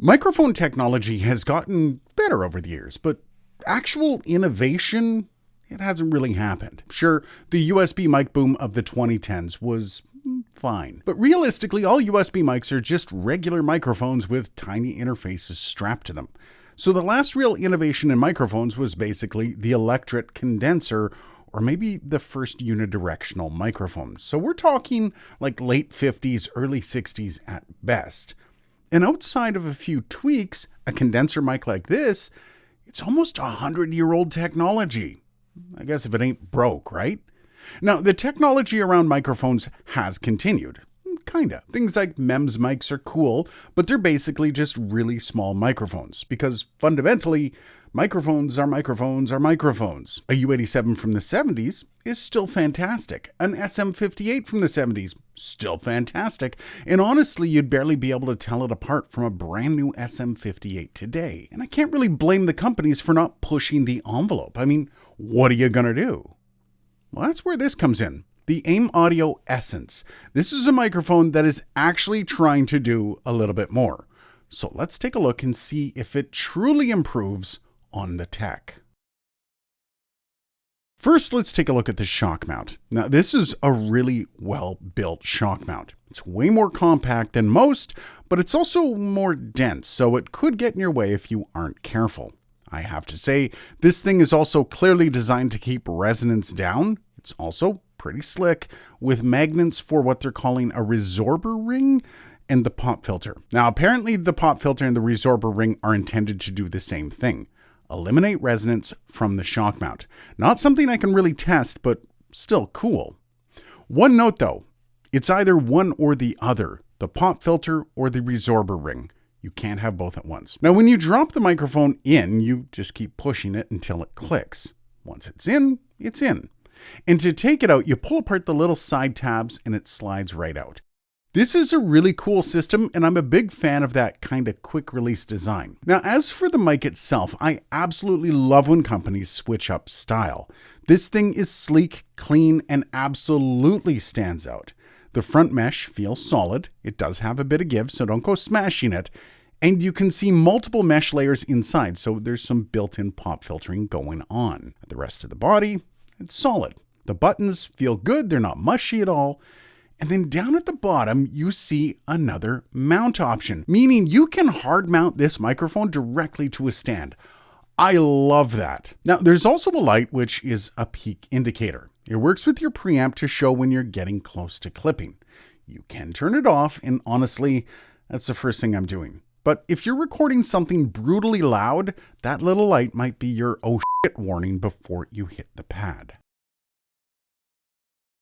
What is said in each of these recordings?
Microphone technology has gotten better over the years, but actual innovation, it hasn't really happened. Sure, the USB mic boom of the 2010s was fine, but realistically, all USB mics are just regular microphones with tiny interfaces strapped to them. So the last real innovation in microphones was basically the electret condenser, or maybe the first unidirectional microphone. So we're talking like late 50s, early 60s at best. And outside of a few tweaks, a condenser mic like this, it's almost 100-year-old technology. I guess if it ain't broke, right? Now, the technology around microphones has continued. Kinda. Things like MEMS mics are cool, but they're basically just really small microphones, because fundamentally, microphones are microphones are microphones. A U87 from the 70s is still fantastic. An SM58 from the 70s, still fantastic. And honestly, you'd barely be able to tell it apart from a brand new SM58 today. And I can't really blame the companies for not pushing the envelope. I mean, what are you gonna do? Well, that's where this comes in. The AIM Audio Essence. This is a microphone that is actually trying to do a little bit more. So let's take a look and see if it truly improves on the tech. First, let's take a look at the shock mount. Now, this is a really well-built shock mount. It's way more compact than most, but it's also more dense, so it could get in your way if you aren't careful. I have to say, this thing is also clearly designed to keep resonance down. It's also pretty slick, with magnets for what they're calling a resorber ring and the pop filter. Now, apparently the pop filter and the resorber ring are intended to do the same thing. Eliminate resonance from the shock mount. Not something I can really test, but still cool. One note though, it's either one or the other, the pop filter or the resorber ring. You can't have both at once. Now, when you drop the microphone in, you just keep pushing it until it clicks. Once it's in, it's in. And to take it out, you pull apart the little side tabs and it slides right out. This is a really cool system, and I'm a big fan of that kind of quick release design. Now, as for the mic itself, I absolutely love when companies switch up style. This thing is sleek, clean, and absolutely stands out. The front mesh feels solid. It does have a bit of give, so don't go smashing it. And you can see multiple mesh layers inside, so there's some built-in pop filtering going on. The rest of the body, it's solid. The buttons feel good, they're not mushy at all. And then down at the bottom, you see another mount option, meaning you can hard mount this microphone directly to a stand. I love that. Now, there's also a light, which is a peak indicator. It works with your preamp to show when you're getting close to clipping. You can turn it off, and honestly, that's the first thing I'm doing. But if you're recording something brutally loud, that little light might be your oh shit warning before you hit the pad.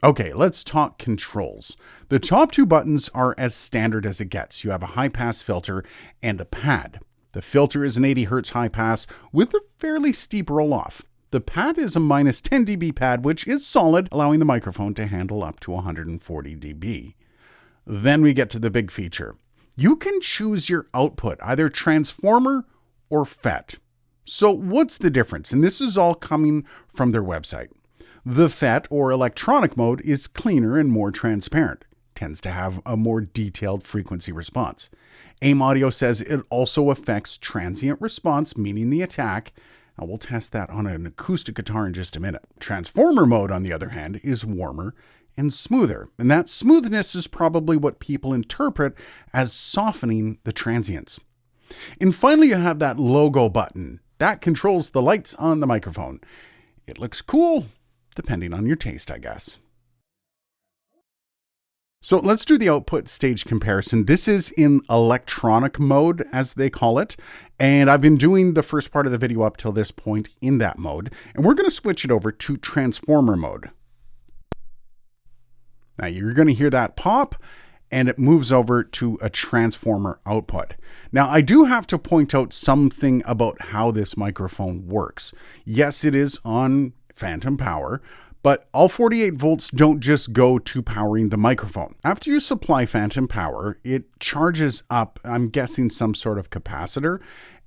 Okay, let's talk controls. The top two buttons are as standard as it gets. You have a high pass filter and a pad. The filter is an 80 Hz high pass with a fairly steep roll off. The pad is a minus 10 dB pad, which is solid, allowing the microphone to handle up to 140 dB. Then we get to the big feature. You can choose your output, either transformer or FET. So what's the difference? And this is all coming from their website. The FET, or electronic mode, is cleaner and more transparent. Tends to have a more detailed frequency response. AIM Audio says it also affects transient response, meaning the attack. And we'll test that on an acoustic guitar in just a minute. Transformer mode, on the other hand, is warmer and smoother. And that smoothness is probably what people interpret as softening the transients. And finally, you have that logo button. That controls the lights on the microphone. It looks cool, depending on your taste, I guess. So let's do the output stage comparison. This is in electronic mode, as they call it. And I've been doing the first part of the video up till this point in that mode. And we're going to switch it over to transformer mode. Now you're going to hear that pop, and it moves over to a transformer output. Now, I do have to point out something about how this microphone works. Yes, it is on phantom power, but all 48 volts don't just go to powering the microphone. After you supply phantom power, it charges up, I'm guessing some sort of capacitor,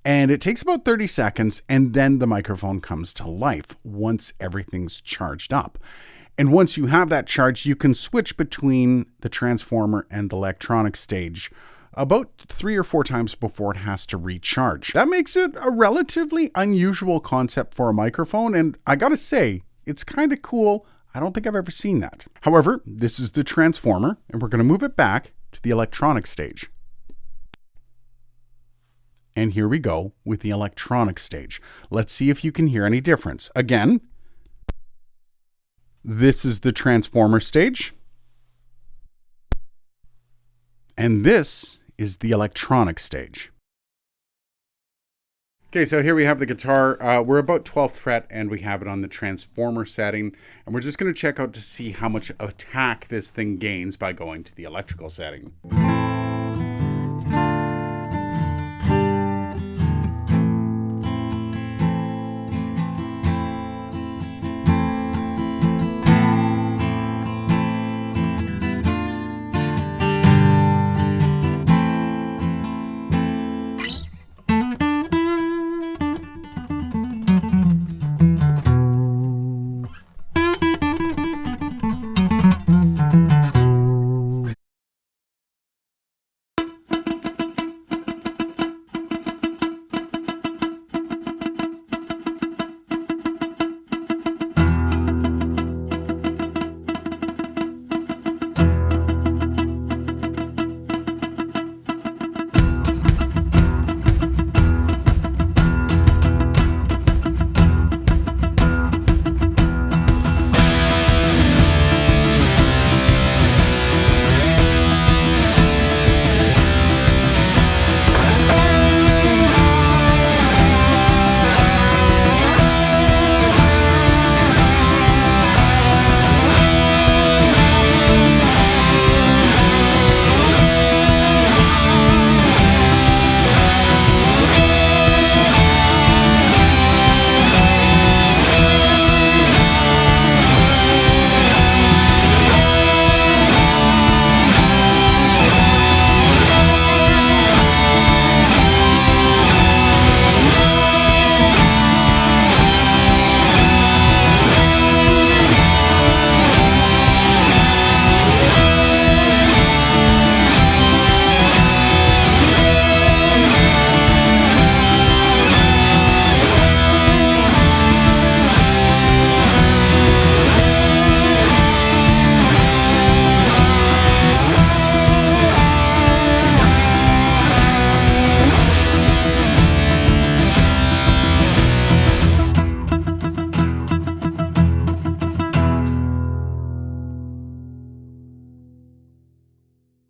and it takes about 30 seconds, and then the microphone comes to life once everything's charged up. And once you have that charge, you can switch between the transformer and the electronic stage about 3 or 4 times before it has to recharge. That makes it a relatively unusual concept for a microphone, and I gotta say, it's kind of cool. I don't think I've ever seen that. However, this is the transformer, and we're going to move it back to the electronic stage. And here we go with the electronic stage. Let's see if you can hear any difference. Again, this is the transformer stage. And this is the electronic stage. Okay, so here we have the guitar. We're about 12th fret and we have it on the transformer setting. And we're just going to check out to see how much attack this thing gains by going to the electrical setting.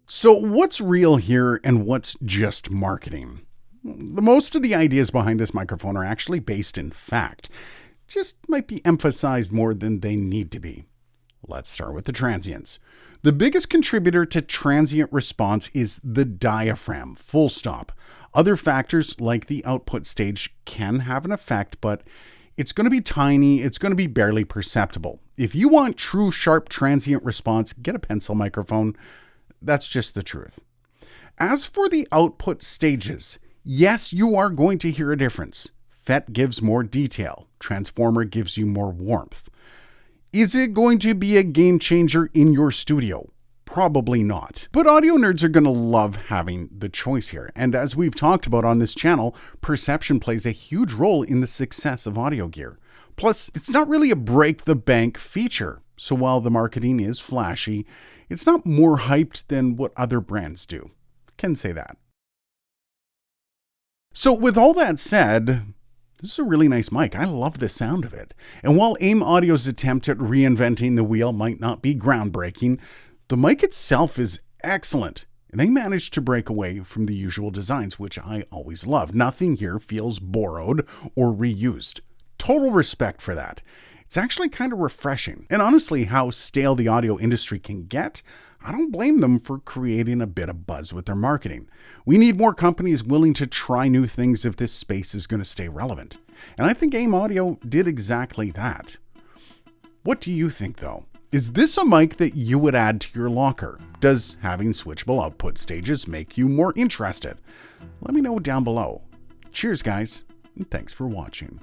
So what's real here and what's just marketing? The most of the ideas behind this microphone are actually based in fact, just might be emphasized more than they need to be. Let's start with the transients. The biggest contributor to transient response is the diaphragm, full stop. Other factors like the output stage can have an effect, but it's going to be tiny, it's going to be barely perceptible. If you want true sharp transient response, get a pencil microphone. That's just the truth. As for the output stages, yes, you are going to hear a difference. FET gives more detail. Transformer gives you more warmth. Is it going to be a game changer in your studio? Probably not. But audio nerds are going to love having the choice here. And as we've talked about on this channel, perception plays a huge role in the success of audio gear. Plus, it's not really a break-the-bank feature. So while the marketing is flashy, it's not more hyped than what other brands do. Can say that. So with all that said, this is a really nice mic. I love the sound of it. And while AIM Audio's attempt at reinventing the wheel might not be groundbreaking, the mic itself is excellent. And they managed to break away from the usual designs, which I always love. Nothing here feels borrowed or reused. Total respect for that. It's actually kind of refreshing. And honestly, how stale the audio industry can get, I don't blame them for creating a bit of buzz with their marketing. We need more companies willing to try new things if this space is going to stay relevant. And I think AIM Audio did exactly that. What do you think though? Is this a mic that you would add to your locker? Does having switchable output stages make you more interested? Let me know down below. Cheers guys, and thanks for watching.